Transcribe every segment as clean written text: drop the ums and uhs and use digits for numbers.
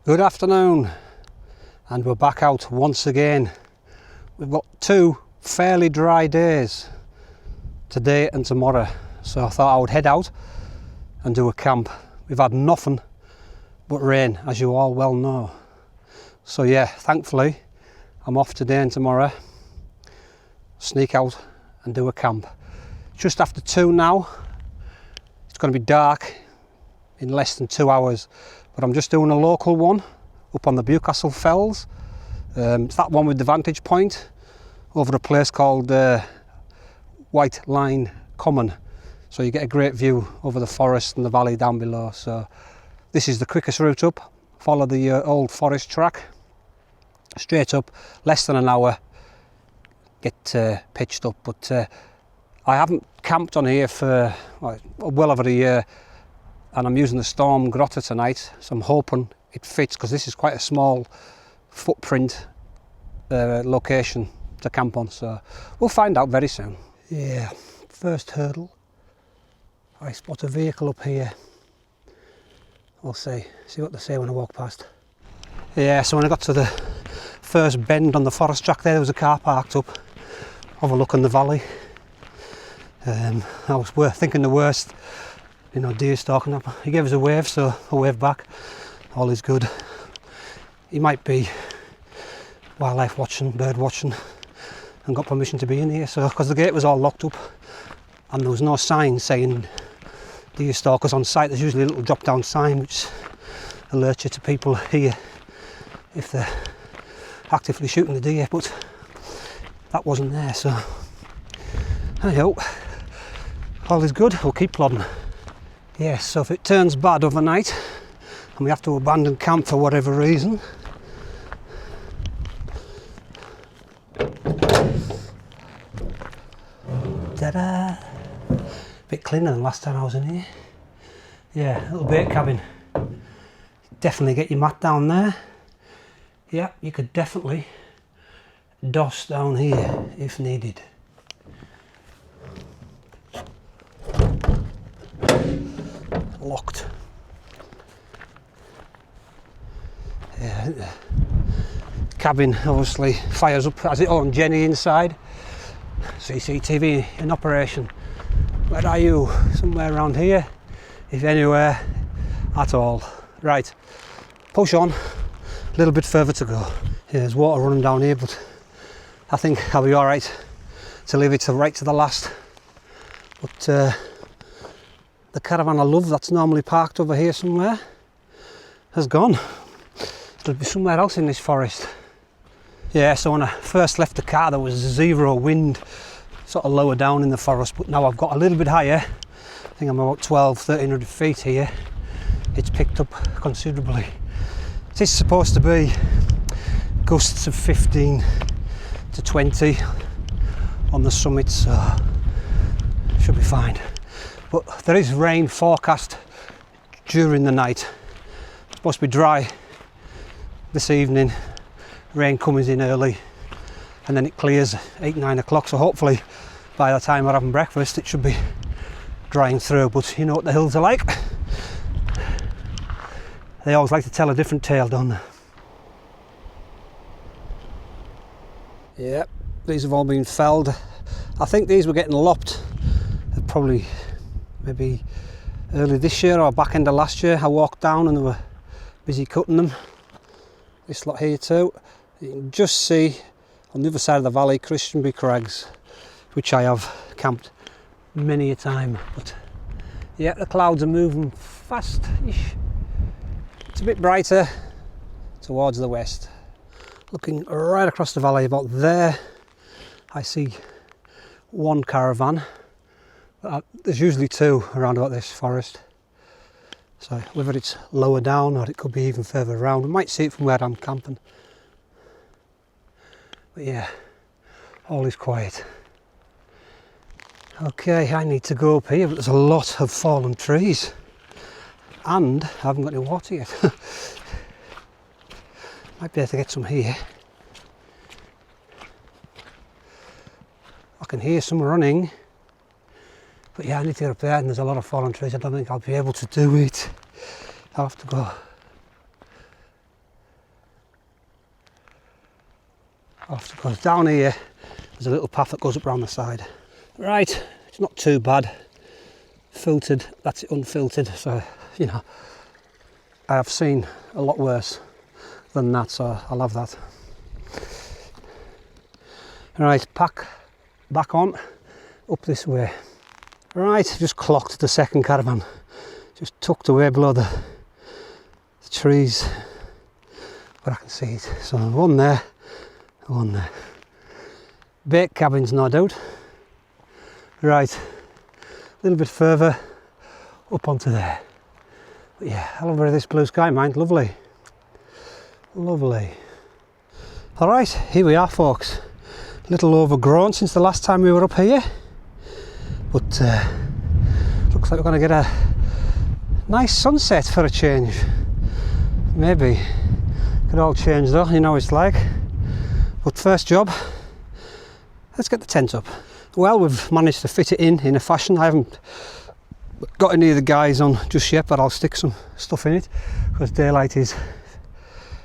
Good afternoon, and we're back out once again. We've got two fairly dry days, today and tomorrow, so I thought I would head out and do a camp. We've had nothing but rain, as you all well know. So yeah, thankfully I'm off today and tomorrow, sneak out and do a camp. Just after 2 now. It's going to be dark in less than 2 hours, but I'm just doing a local one up on the Bewcastle Fells. It's that one with the vantage point over a place called White Line Common, so you get a great view over the forest and the valley down below. So this is the quickest route up. Follow the old forest track straight up, less than an hour, get pitched up. But I haven't camped on here for well over a year, and I'm using the Stormgrotta tonight, so I'm hoping it fits, because this is quite a small footprint location to camp on, so we'll find out very soon. Yeah, first hurdle, I spot a vehicle up here. We'll see what they say when I walk past. Yeah, so when I got to the first bend on the forest track there was a car parked up overlooking the valley. I was thinking the worst, you know, deer stalking up. He gave us a wave, so I waved back. All is good. He might be wildlife watching, bird watching, and got permission to be in here. So, because the gate was all locked up and there was no sign saying deer stalkers on site, there's usually a little drop down sign which alerts you to people here if they're actively shooting the deer, but that wasn't there. So anyhow, all is good, we'll keep plodding. Yes, so if it turns bad overnight and we have to abandon camp for whatever reason, ta-da! Bit cleaner than last time I was in here. Yeah, little bait cabin. Definitely get your mat down there. Yeah, you could definitely doss down here if needed. Locked. Yeah, the cabin obviously fires up, has its own Jenny inside. CCTV in operation. Where are you? Somewhere around here, if anywhere at all. Right, push on, a little bit further to go. Yeah, there's water running down here, but I think I'll be alright to leave it right to the last. But the caravan I love, that's normally parked over here somewhere, has gone. It'll be somewhere else in this forest. Yeah, so when I first left the car there was zero wind, sort of lower down in the forest, but now I've got a little bit higher. I think I'm about 1300 feet here. It's picked up considerably. It is supposed to be gusts of 15 to 20 on the summit, so should be fine. But there is rain forecast during the night. It's supposed to be dry this evening, rain comes in early, and then it clears 8-9 o'clock, so hopefully by the time we're having breakfast it should be drying through. But you know what the hills are like, they always like to tell a different tale, don't they? Yep, these have all been felled. I think these were getting lopped probably maybe early this year or back end of last year. I walked down and they were busy cutting them. This lot here too. You can just see on the other side of the valley Christianby Crags, which I have camped many a time. But yeah, the clouds are moving fast-ish. It's a bit brighter towards the west. Looking right across the valley about there, I see one caravan. There's usually 2 around about this forest, so whether it's lower down or it could be even further around, we might see it from where I'm camping. But yeah, all is quiet. Okay, I need to go up here, but there's a lot of fallen trees and I haven't got any water yet. Might be able to get some here. I can hear some running. But yeah, I need to get up there, and there's a lot of fallen trees. I don't think I'll be able to do it. I'll have to go I'll have to go down here. There's a little path that goes up around the side. Right, it's not too bad. Filtered, that's it unfiltered, so you know, I have seen a lot worse than that, so I'll have that. Right, pack back on, up this way. Right, just clocked the second caravan, just tucked away below the trees, but I can see it. So one there, one there. Bake cabins, no doubt. Right, a little bit further up onto there. But yeah, I love this blue sky, mind, lovely. Lovely. All right, here we are, folks. A little overgrown since the last time we were up here, but looks like we're going to get a nice sunset for a change. Maybe could all change though, you know what it's like. But first job, let's get the tent up. Well, we've managed to fit it in a fashion. I haven't got any of the guys on just yet, but I'll stick some stuff in it because daylight is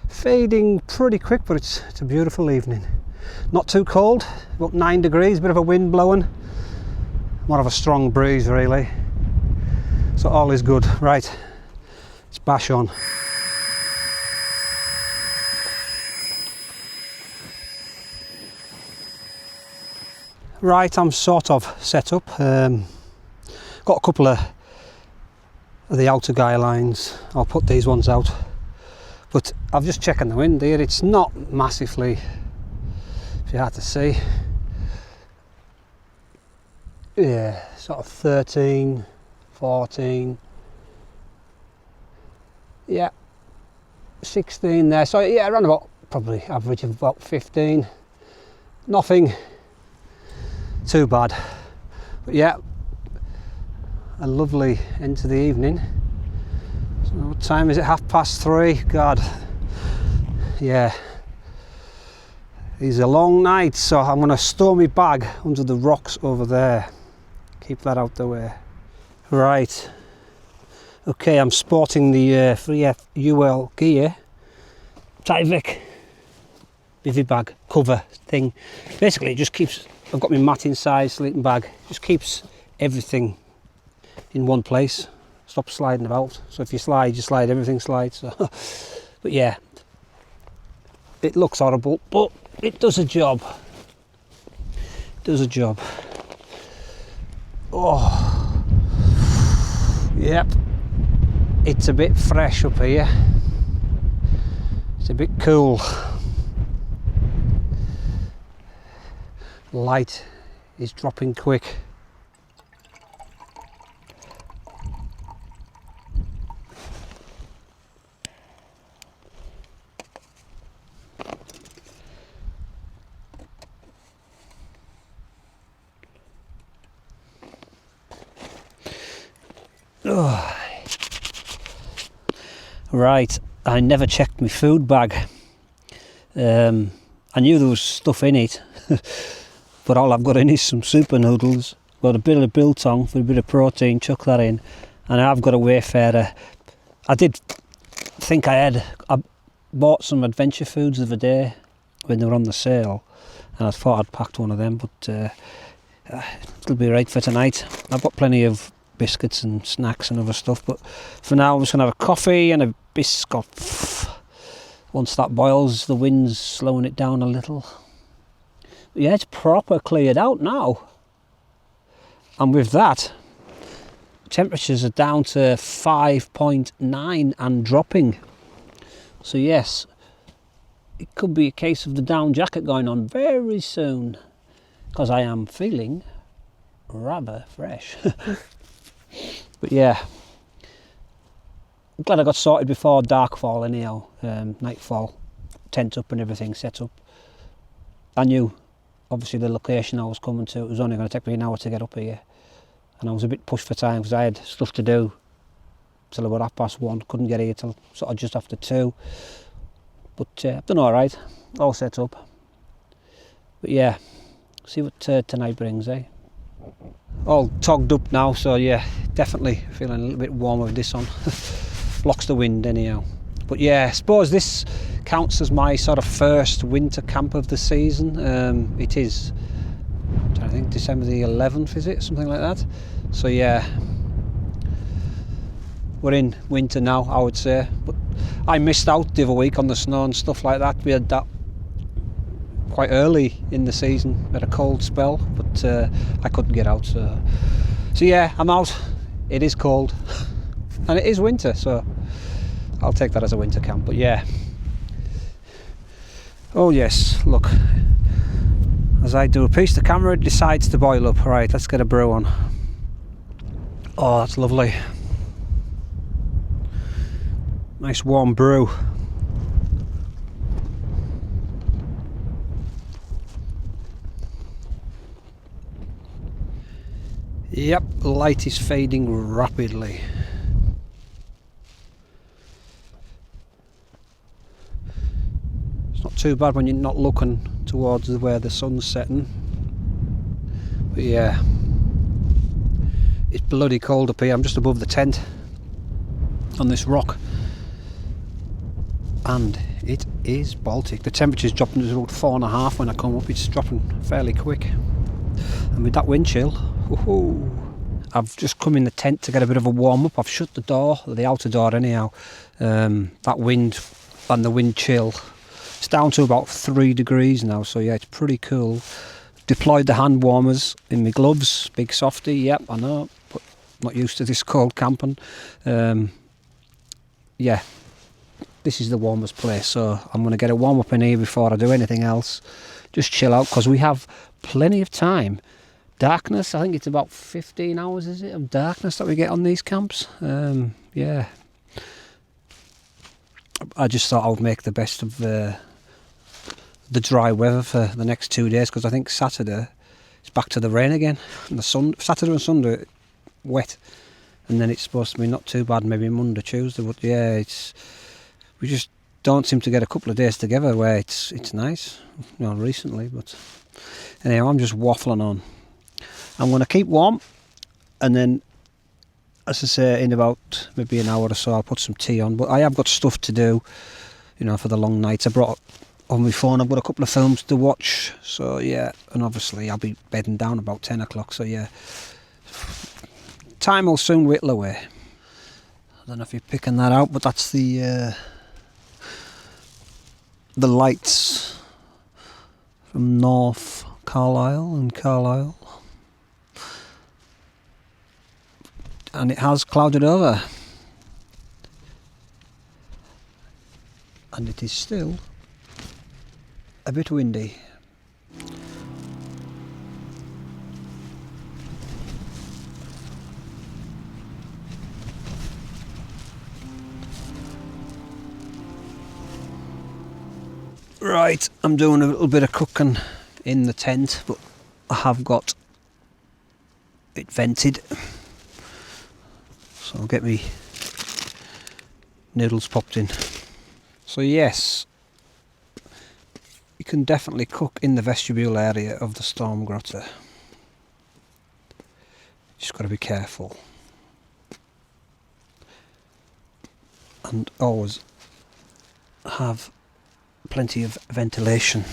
fading pretty quick, but it's a beautiful evening. Not too cold, about 9 degrees, bit of a wind blowing, more of a strong breeze really, so all is good. Right, let's bash on. Right, I'm sort of set up. Got a couple of the outer guy lines. I'll put these ones out, but I've just checking the wind here. It's not massively, if you had to see, yeah, sort of 13, 14, yeah, 16 there. So yeah, around about probably average of about 15. Nothing too bad, but yeah, a lovely end to the evening. So what time is it? 3:30. God, yeah, it's a long night, so I'm going to store my bag under the rocks over there, keep that out the way. Right, okay, I'm sporting the Free UL gear Tyvek bivy bag cover thing. Basically it just keeps, I've got my mat inside, sleeping bag, just keeps everything in one place, stop sliding about. So if you slide, everything slides. So but yeah, it looks horrible, but it does a job. It does a job. Oh, yep, it's a bit fresh up here. It's a bit cool. Light is dropping quick. Oh. Right, I never checked my food bag. I knew there was stuff in it, but all I've got in is some super noodles. Got a bit of biltong for a bit of protein, chuck that in, and I've got a Wayfarer. I did think I bought some adventure foods the other day when they were on the sale, and I thought I'd packed one of them, but it'll be right for tonight. I've got plenty of biscuits and snacks and other stuff, but for now I'm just gonna have a coffee and a biscuit. Once that boils, the wind's slowing it down a little. But yeah, it's proper cleared out now, and with that, temperatures are down to 5.9 and dropping. So yes, it could be a case of the down jacket going on very soon, because I am feeling rather fresh. But yeah, I'm glad I got sorted before darkfall anyhow, nightfall, tent up and everything set up. I knew obviously the location I was coming to, it was only going to take me an hour to get up here, and I was a bit pushed for time because I had stuff to do till about 1:30, couldn't get here till sort of just after 2, but I've done alright, all set up. But yeah, see what tonight brings, eh? All togged up now, so yeah, definitely feeling a little bit warmer with this on. Blocks the wind anyhow. But yeah, I suppose this counts as my sort of first winter camp of the season. It is, I think, December the 11th, is it? Something like that. So yeah, we're in winter now, I would say. But I missed out the other week on the snow and stuff like that. We had that quite early in the season. We had a cold spell, but I couldn't get out. So yeah, I'm out. It is cold, and it is winter, so I'll take that as a winter camp. But yeah. Oh yes, look. As I do a piece, the camera decides to boil up. Right, let's get a brew on. Oh, that's lovely. Nice warm brew. Yep, light is fading rapidly. It's not too bad when you're not looking towards where the sun's setting. But yeah, it's bloody cold up here. I'm just above the tent on this rock, and it is Baltic. The temperature's dropping to about 4.5 when I come up. It's dropping fairly quick, and with that wind chill, woohoo. I've just come in the tent to get a bit of a warm up. I've shut the door, the outer door anyhow. That wind and the wind chill, it's down to about 3 degrees now, so yeah, it's pretty cool. Deployed the hand warmers in my gloves, big softy. Yep, I know, but not used to this cold camping. Yeah, this is the warmest place, so I'm going to get a warm up in here before I do anything else. Just chill out, because we have plenty of time. Darkness, I think it's about 15 hours, is it, of darkness that we get on these camps. Yeah, I just thought I would make the best of the dry weather for the next 2 days, because I think Saturday it's back to the rain again, and Saturday and Sunday wet, and then it's supposed to be not too bad maybe Monday, Tuesday. But yeah, we just don't seem to get a couple of days together where it's nice, you know, recently. But anyhow, I'm just waffling on. I'm going to keep warm, and then, as I say, in about maybe an hour or so I'll put some tea on. But I have got stuff to do, you know, for the long nights. I brought on my phone, I've got a couple of films to watch, so yeah, and obviously I'll be bedding down about 10 o'clock, so yeah, time will soon whittle away. I don't know if you're picking that out, but that's the lights from North Carlisle and Carlisle. And it has clouded over, and it is still a bit windy. Right, I'm doing a little bit of cooking in the tent, but I have got it vented. So I'll get me noodles popped in. So yes, you can definitely cook in the vestibule area of the Stormgrotta. Just got to be careful. And always have plenty of ventilation.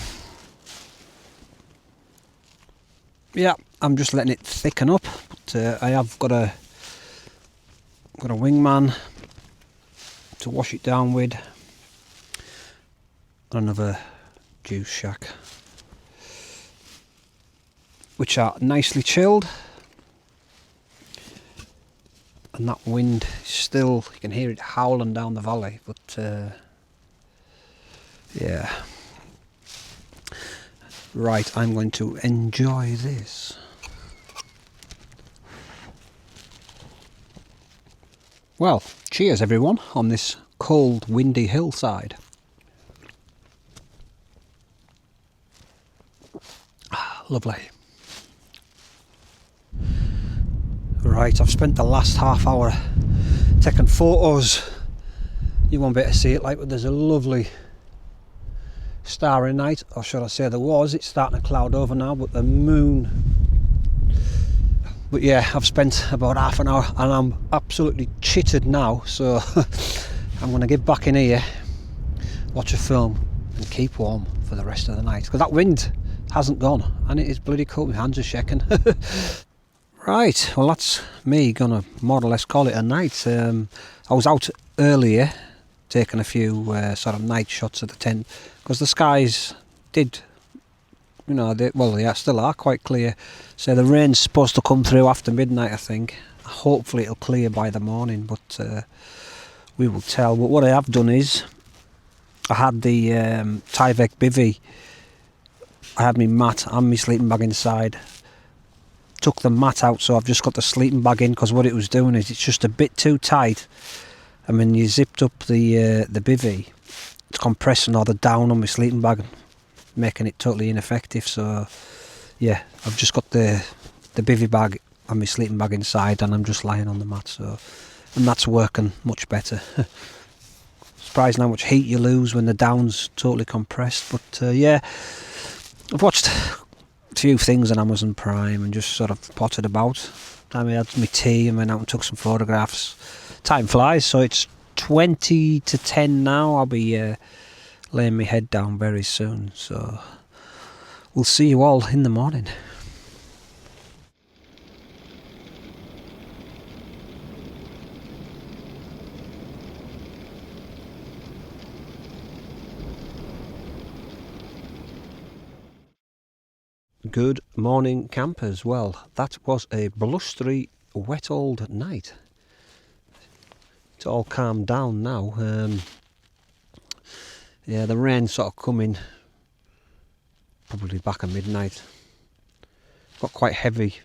Yeah, I'm just letting it thicken up, but I have got a wingman to wash it down with, another juice shack, which are nicely chilled, and that wind is still, you can hear it howling down the valley, but yeah. Right, I'm going to enjoy this. Well, cheers everyone on this cold, windy hillside. Lovely. Right, I've spent the last half hour taking photos. You won't be able to see it, like, but there's a lovely starry night, or should I say there was. It's starting to cloud over now, but the moon. But yeah, I've spent about half an hour and I'm absolutely chittered now, so I'm going to get back in here, watch a film and keep warm for the rest of the night, because that wind hasn't gone and it is bloody cold. My hands are shaking. Right, well that's me gonna more or less call it a night. I was out earlier taking a few sort of night shots of the tent, because the skies did, you know, they still are quite clear. So the rain's supposed to come through after midnight, I think. Hopefully it'll clear by the morning, but we will tell. But what I have done is, I had the Tyvek bivvy, I had my mat and my sleeping bag inside. Took the mat out, so I've just got the sleeping bag in, because what it was doing is it's just a bit too tight, and when you zipped up the bivvy, it's compressing all the down on my sleeping bag, making it totally ineffective. So yeah, I've just got the bivvy bag and my sleeping bag inside, and I'm just lying on the mat, so, and that's working much better. Surprising how much heat you lose when the down's totally compressed. But yeah, I've watched a few things on Amazon Prime and just sort of potted about. I had my tea and went out and took some photographs. Time flies, so it's 20 to 10 now. I'll be laying my head down very soon, so we'll see you all in the morning. Good morning, campers. Well, that was a blustery, wet old night. It's all calmed down now. Yeah, the rain sort of coming probably back at midnight. Got quite heavy.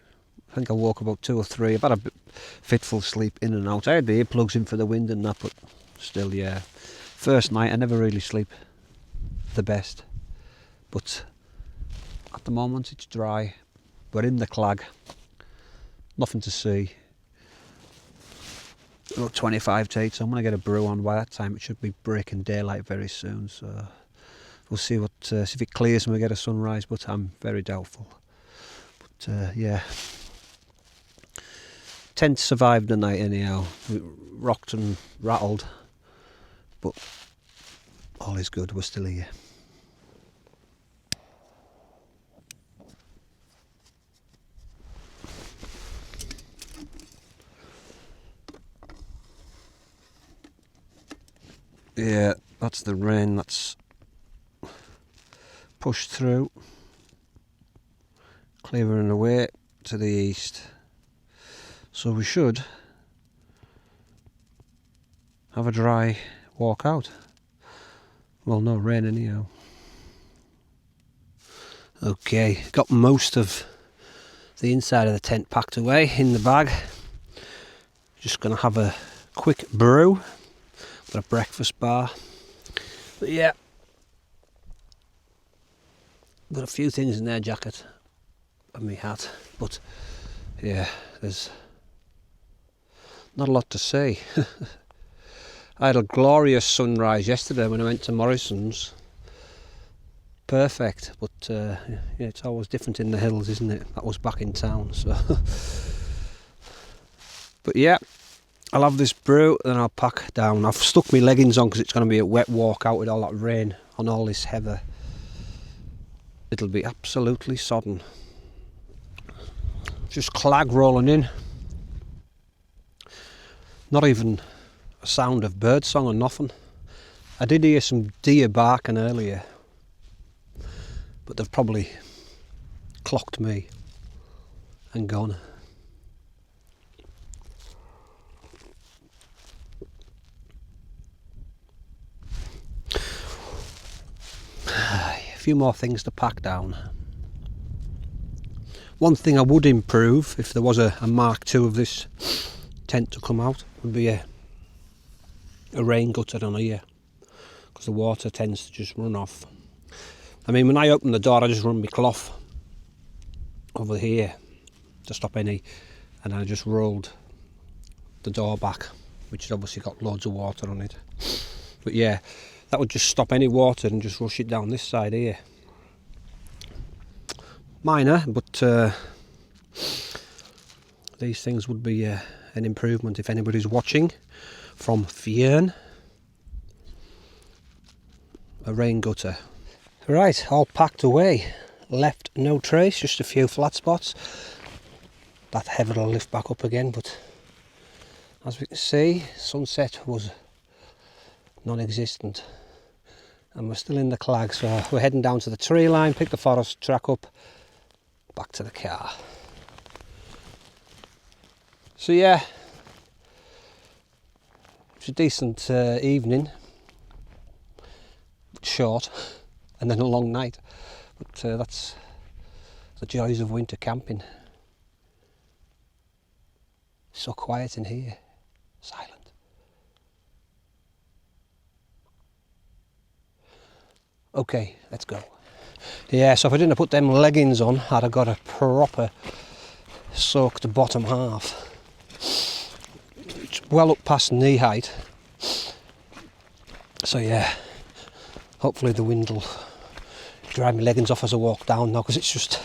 I think I woke about 2 or 3. I've had a fitful sleep in and out. I had the earplugs in for the wind and that, but still, yeah. First night, I never really sleep the best. But at the moment it's dry. We're in the clag. Nothing to see. About 25 to 8, so I'm going to get a brew on. By that time it should be breaking daylight very soon, so we'll see what see if it clears and we get a sunrise, but I'm very doubtful. But yeah, tent survived the night anyhow. We rocked and rattled, but all is good, we're still here. Yeah, that's the rain that's pushed through, clearing away to the east. So we should have a dry walk out. Well, no rain anyhow. Okay, got most of the inside of the tent packed away in the bag. Just gonna have a quick brew. Got a breakfast bar. But yeah, got a few things in their jacket and my hat, but yeah, there's not a lot to say. I had a glorious sunrise yesterday when I went to Morrison's. Perfect, but yeah, it's always different in the hills, isn't it? That was back in town, so. But yeah, I'll have this brew, then I'll pack down. I've stuck my leggings on because it's going to be a wet walk out with all that rain on all this heather. It'll be absolutely sodden. Just clag rolling in. Not even a sound of bird song or nothing. I did hear some deer barking earlier, but they've probably clocked me and gone. A few more things to pack down. One thing I would improve, if there was a Mark II of this tent to come out, would be a rain gutter on here, because the water tends to just run off. I mean, when I open the door, I just run my cloth over here to stop any, and I just rolled the door back, which has obviously got loads of water on it. But yeah, that would just stop any water and just rush it down this side here. Minor, but these things would be an improvement if anybody's watching from Fjern. a rain gutter. Right, all packed away. Left no trace, just a few flat spots. That heaven will lift back up again, but as we can see, sunset was non-existent. And we're still in the clag, so we're heading down to the tree line, pick the forest track up, back to the car. So yeah, it's a decent evening, short, and then a long night, but that's the joys of winter camping. So quiet in here, silent. Okay, let's go. Yeah, so if I didn't have put them leggings on, I'd have got a proper soaked bottom half. It's well up past knee height. So yeah, hopefully the wind will dry my leggings off as I walk down now, because it's just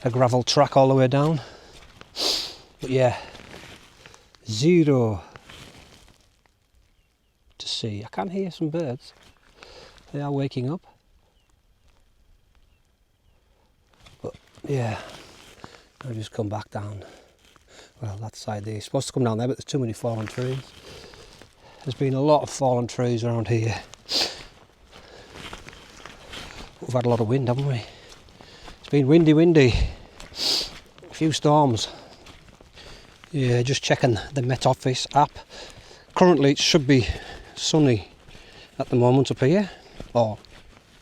a gravel track all the way down. But yeah, zero to see. I can hear some birds. They are waking up. But yeah, I'll just come back down. Well, that side there. You're supposed to come down there, but there's too many fallen trees. There's been a lot of fallen trees around here. We've had a lot of wind, haven't we? It's been windy. A few storms. Yeah, just checking the Met Office app. Currently it should be sunny at the moment up here. Or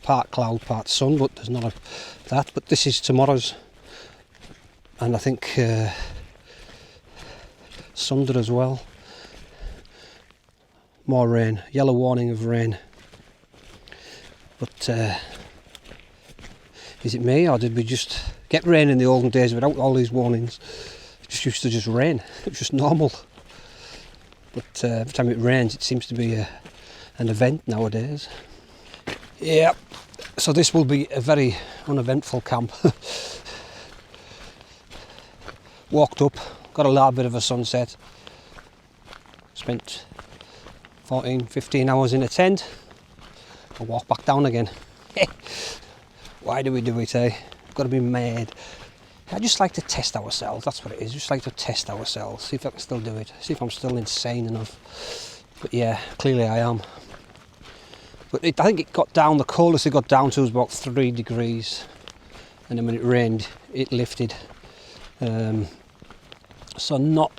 part cloud, part sun, but there's none of that. But this is tomorrow's, and I think Sunday as well. More rain, yellow warning of rain. But is it me, or did we just get rain in the olden days without all these warnings? It just used to just rain. It was just normal. But every time it rains, it seems to be an event nowadays. Yeah, so this will be a very uneventful camp. Walked up, got a little bit of a sunset. Spent 14-15 hours in a tent. I'll walk back down again. Why do we do it, eh? Got to be mad. I just like to test ourselves, that's what it is. Just like to test ourselves, see if I can still do it, see if I'm still insane enough. But yeah, clearly I am. But I think it got down, the coldest it got down to was about 3 degrees. And then when it rained, it lifted. So not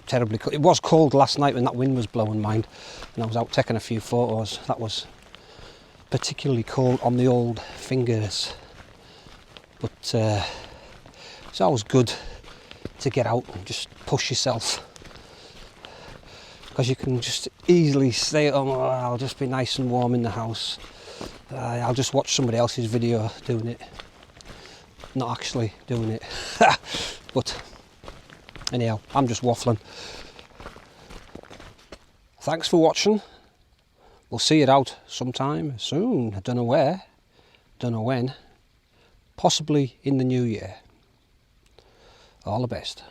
terribly cold. It was cold last night when that wind was blowing, mind. And I was out taking a few photos. That was particularly cold on the old fingers. But it's always good to get out and just push yourself. Because you can just easily stay at home, oh, I'll just be nice and warm in the house. I'll just watch somebody else's video doing it. Not actually doing it. But anyhow, I'm just waffling. Thanks for watching. We'll see it out sometime soon. I don't know where, don't know when. Possibly in the new year. All the best.